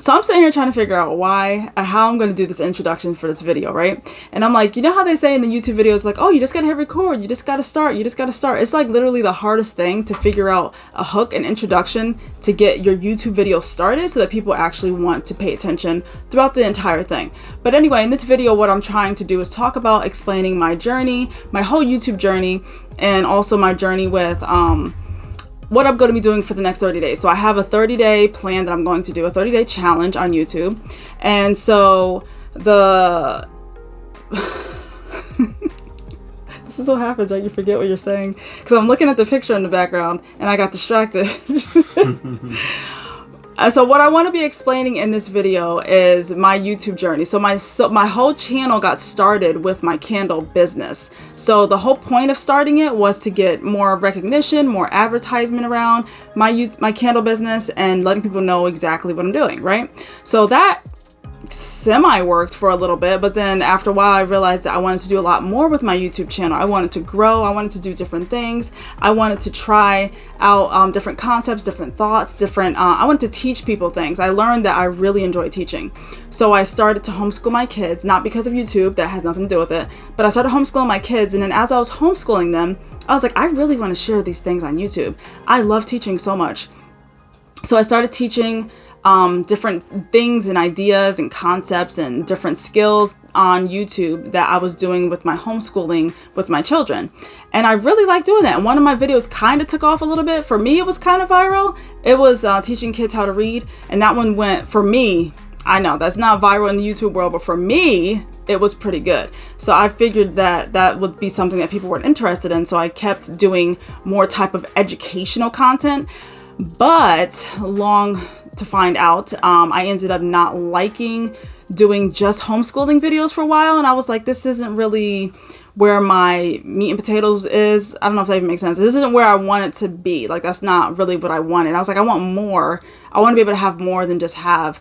So I'm sitting here trying to figure out how I'm going to do this introduction for this video, right? And I'm like, you know how they say in the YouTube videos, like, oh, you just got to hit record, you just got to start, you just got to start. It's like literally the hardest thing to figure out a hook and introduction to get your YouTube video started so that people actually want to pay attention throughout the entire thing. But anyway, in this video, what I'm trying to do is talk about explaining my journey, my whole YouTube journey, and also my journey with what I'm going to be doing for the next 30 days. So I have a 30-day plan that I'm going to do, a 30-day challenge on YouTube. And so this is what happens, right? You forget what you're saying. Because I'm looking at the picture in the background and I got distracted. So what I want to be explaining in this video is my YouTube journey. So my whole channel got started with my candle business. So the whole point of starting it was to get more recognition, more advertisement around my candle business and letting people know exactly what I'm doing, right? So that semi-worked for a little bit, but then after a while I realized that I wanted to do a lot more with my YouTube channel. I wanted to grow, I wanted to do different things, I wanted to try out different concepts, different thoughts, I wanted to teach people things. I learned that I really enjoy teaching. So I started to homeschool my kids, not because of YouTube, that has nothing to do with it, but I started homeschooling my kids, and then as I was homeschooling them, I was like, I really want to share these things on YouTube. I love teaching so much. So I started teaching different things and ideas and concepts and different skills on YouTube that I was doing with my homeschooling with my children. And I really like doing that. And one of my videos kind of took off a little bit. For me, it was kind of viral. It was teaching kids how to read. And that one went, for me, I know that's not viral in the YouTube world, but for me, it was pretty good. So I figured that that would be something that people were interested in. So I kept doing more type of educational content. But long to find out, I ended up not liking doing just homeschooling videos for a while, and I was like, this isn't really where my meat and potatoes is. I don't know if that even makes sense. This isn't where I want it to be. Like, that's not really what I wanted. I was like, I want more. I want to be able to have more than just have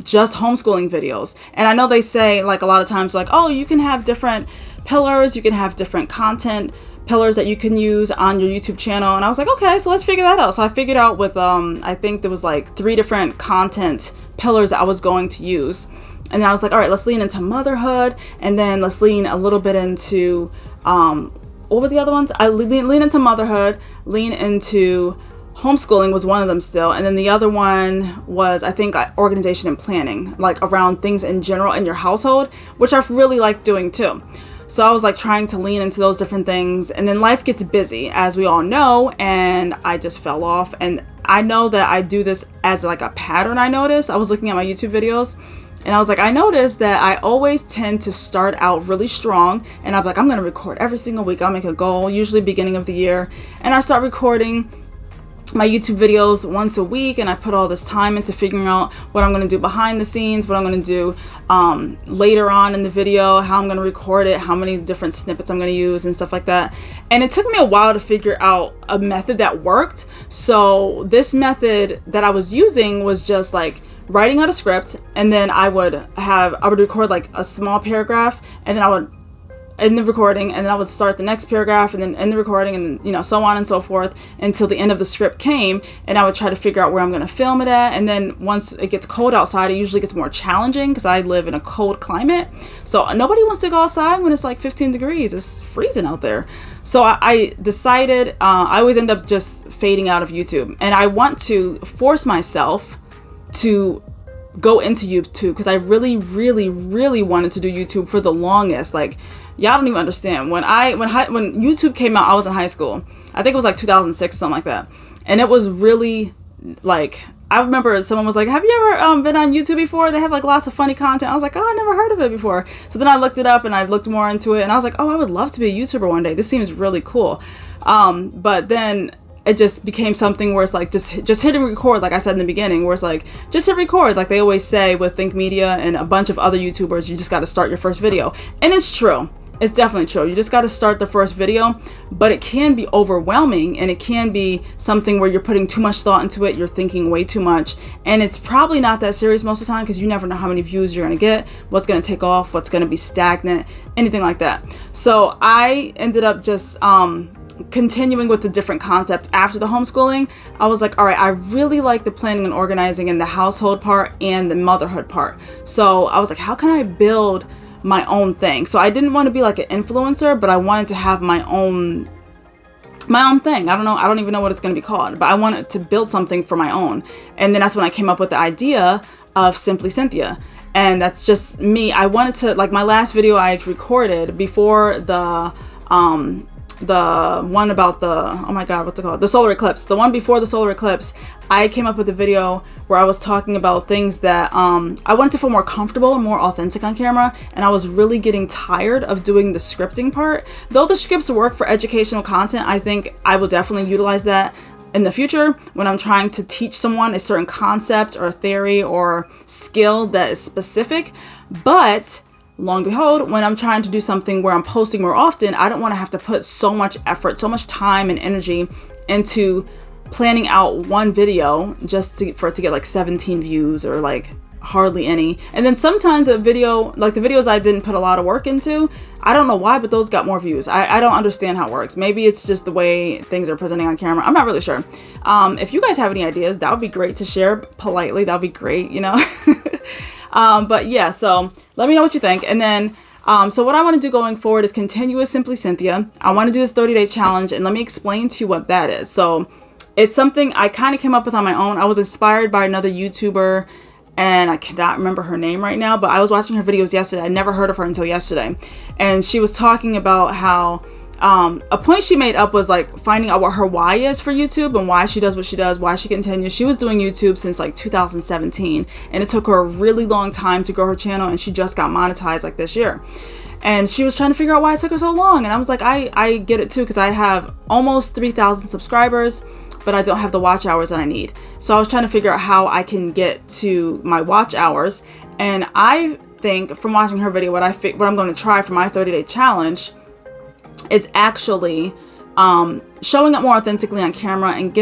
just homeschooling videos. And I know they say, like, a lot of times, like, oh, you can have different pillars, you can have different content pillars that you can use on your YouTube channel. And I was like, okay, so let's figure that out. So I figured out with, I think there was like 3 different content pillars that I was going to use. And then I was like, all right, let's lean into motherhood. And then let's lean a little bit into, what were the other ones? I lean into motherhood, lean into homeschooling was one of them still. And then the other one was, I think, organization and planning, like around things in general in your household, which I really like doing too. So I was like trying to lean into those different things, and then life gets busy, as we all know, and I just fell off. And I know that I do this as like a pattern. I noticed, I was looking at my YouTube videos, and I was like, I noticed that I always tend to start out really strong, and I'm like, I'm going to record every single week. I'll make a goal, usually beginning of the year, and I start recording my YouTube videos once a week, and I put all this time into figuring out what I'm going to do behind the scenes, what I'm going to do later on in the video, how I'm going to record it, how many different snippets I'm going to use and stuff like that. And it took me a while to figure out a method that worked. So this method that I was using was just like writing out a script, and then I would record like a small paragraph, and then I would in the recording, and then I would start the next paragraph, and then end the recording, and you know, so on and so forth until the end of the script came. And I would try to figure out where I'm going to film it at. And then once it gets cold outside, it usually gets more challenging because I live in a cold climate. So nobody wants to go outside when it's like 15 degrees. It's freezing out there. So I decided I always end up just fading out of YouTube, and I want to force myself to go into YouTube because I really, really, really wanted to do YouTube for the longest. Like, y'all don't even understand. When YouTube came out, I was in high school. I think it was like 2006, something like that. And it was really like, I remember someone was like, have you ever been on YouTube before? They have like lots of funny content. I was like, oh, I never heard of it before. So then I looked it up and I looked more into it, and I was like, oh, I would love to be a YouTuber one day. This seems really cool. But then it just became something where it's like, just hit and record, like I said in the beginning, where it's like, just hit record. Like they always say with Think Media and a bunch of other YouTubers, you just got to start your first video. And it's true. It's definitely true. You just got to start the first video, but it can be overwhelming, and it can be something where you're putting too much thought into it. You're thinking way too much, and it's probably not that serious most of the time because you never know how many views you're going to get, what's going to take off, what's going to be stagnant, anything like that. So I ended up just continuing with the different concept after the homeschooling, I was like, all right, I really like the planning and organizing and the household part and the motherhood part. So I was like, how can I build my own thing? So I didn't want to be like an influencer, but I wanted to have my own thing. I don't even know what it's going to be called, but I wanted to build something for my own. And then that's when I came up with the idea of Simply Cynthia. And that's just me. I wanted to, like, my last video I recorded before the one about the, oh my God, what's it called? The solar eclipse. The one before the solar eclipse, I came up with a video where I was talking about things that I wanted to feel more comfortable and more authentic on camera. And I was really getting tired of doing the scripting part. Though the scripts work for educational content, I think I will definitely utilize that in the future when I'm trying to teach someone a certain concept or theory or skill that is specific. But long behold, when I'm trying to do something where I'm posting more often, I don't want to have to put so much effort, so much time and energy into planning out one video just for it to get like 17 views or like hardly any. And then sometimes a video, like the videos I didn't put a lot of work into, I don't know why, but those got more views. I don't understand how it works. Maybe it's just the way things are presenting on camera. I'm not really sure. If you guys have any ideas, that would be great to share politely. That would be great, you know? But yeah, so let me know what you think. And then, so what I want to do going forward is continue with Simply Cynthia. I want to do this 30-day challenge, and let me explain to you what that is. So it's something I kind of came up with on my own. I was inspired by another YouTuber, and I cannot remember her name right now, but I was watching her videos yesterday. I never heard of her until yesterday. And she was talking about how a point she made up was like finding out what her why is for YouTube and why she does what she does, why she continues. She was doing YouTube since like 2017, and it took her a really long time to grow her channel, and she just got monetized like this year. And she was trying to figure out why it took her so long. And I was like, I get it too, because I have almost 3,000 subscribers, but I don't have the watch hours that I need. So I was trying to figure out how I can get to my watch hours. And I think from watching her video, what I'm going to try for my 30-day challenge is actually showing up more authentically on camera and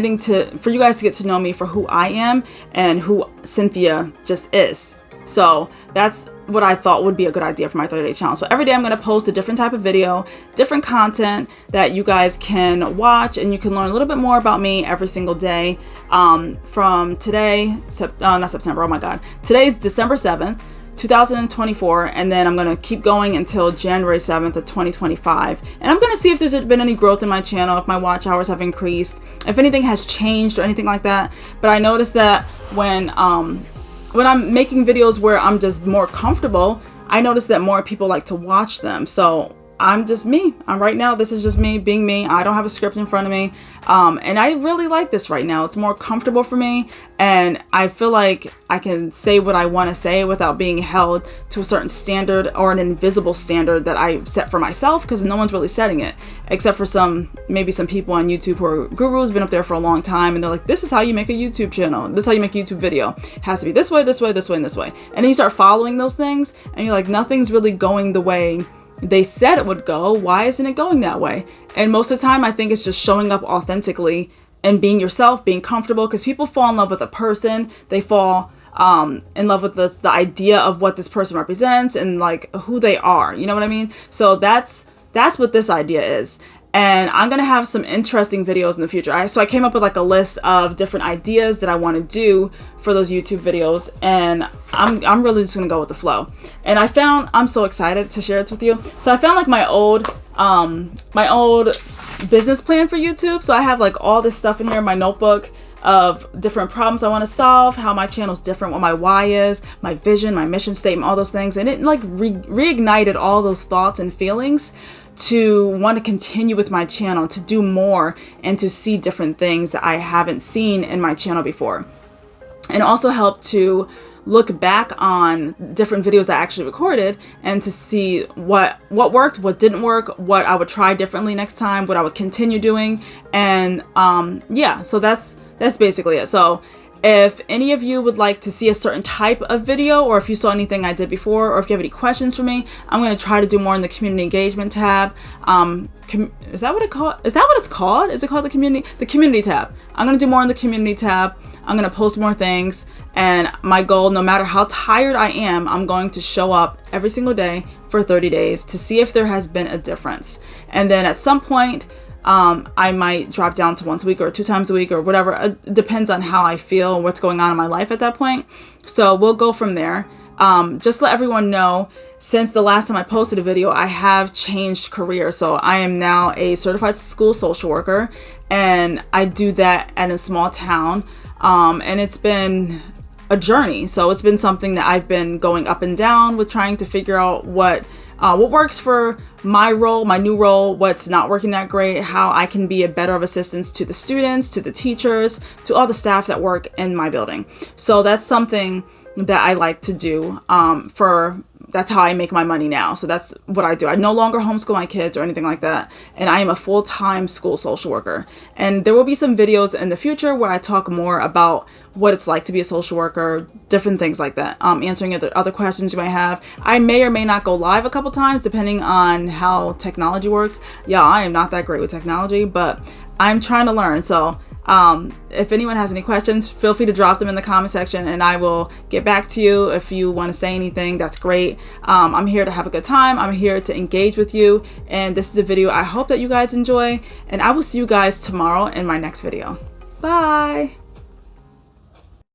for you guys to get to know me for who I am and who Cynthia just is. So that's what I thought would be a good idea for my 30-day challenge. So every day I'm going to post a different type of video, different content that you guys can watch, and you can learn a little bit more about me every single day. From today, not September, oh my God. Today's December 7th, 2024, and then I'm going to keep going until January 7th of 2025. And I'm going to see if there's been any growth in my channel, if my watch hours have increased, if anything has changed or anything like that. But I noticed that when I'm making videos where I'm just more comfortable, I notice that more people like to watch them. So I'm just me. Right now, this is just me being me. I don't have a script in front of me. And I really like this right now. It's more comfortable for me. And I feel like I can say what I want to say without being held to a certain standard or an invisible standard that I set for myself, because no one's really setting it except for maybe some people on YouTube who are gurus, been up there for a long time. And they're like, this is how you make a YouTube channel. This is how you make a YouTube video. It has to be this way, this way, this way, and this way. And then you start following those things and you're like, nothing's really going the way they said it would go. Why isn't it going that way? And most of the time, I think it's just showing up authentically and being yourself, being comfortable, because people fall in love with a person. They fall in love with the idea of what this person represents and like who they are. You know what I mean? So that's what this idea is. And I'm going to have some interesting videos in the future. So I came up with like a list of different ideas that I want to do for those YouTube videos. And I'm really just going to go with the flow. And I'm so excited to share this with you. So I found like my old business plan for YouTube. So I have like all this stuff in here in my notebook of different problems I want to solve, how my channel's different, what my why is, my vision, my mission statement, all those things. And it like reignited all those thoughts and feelings to want to continue with my channel, to do more, and to see different things that I haven't seen in my channel before. And also help to look back on different videos I actually recorded and to see what worked, what didn't work, what I would try differently next time, what I would continue doing. And yeah, so that's basically it. So if any of you would like to see a certain type of video, or if you saw anything I did before, or if you have any questions for me, I'm going to try to do more in the community engagement tab. Is that what it's called? Is it called the community tab? I'm going to do more in the community tab. I'm going to post more things. And my goal, no matter how tired I am, I'm going to show up every single day for 30 days to see if there has been a difference. And then at some point, I might drop down to once a week or 2 times a week or whatever. It depends on how I feel and what's going on in my life at that point. So we'll go from there. Just let everyone know, since the last time I posted a video, I have changed career. So I am now a certified school social worker, and I do that in a small town. And it's been a journey. So it's been something that I've been going up and down with, trying to figure out what works for my role, my new role, what's not working that great, how I can be a better of assistance to the students, to the teachers, to all the staff that work in my building. So that's something that I like to do. That's how I make my money now. So that's what I do. I no longer homeschool my kids or anything like that. And I am a full-time school social worker. And there will be some videos in the future where I talk more about what it's like to be a social worker, different things like that, answering other questions you might have. I may or may not go live a couple times depending on how technology works. Yeah, I am not that great with technology, but I'm trying to learn. So if anyone has any questions, feel free to drop them in the comment section and I will get back to you. If you want to say anything, that's great. I'm here to have a good time. I'm here to engage with you. And this is a video I hope that you guys enjoy. And I will see you guys tomorrow in my next video. Bye.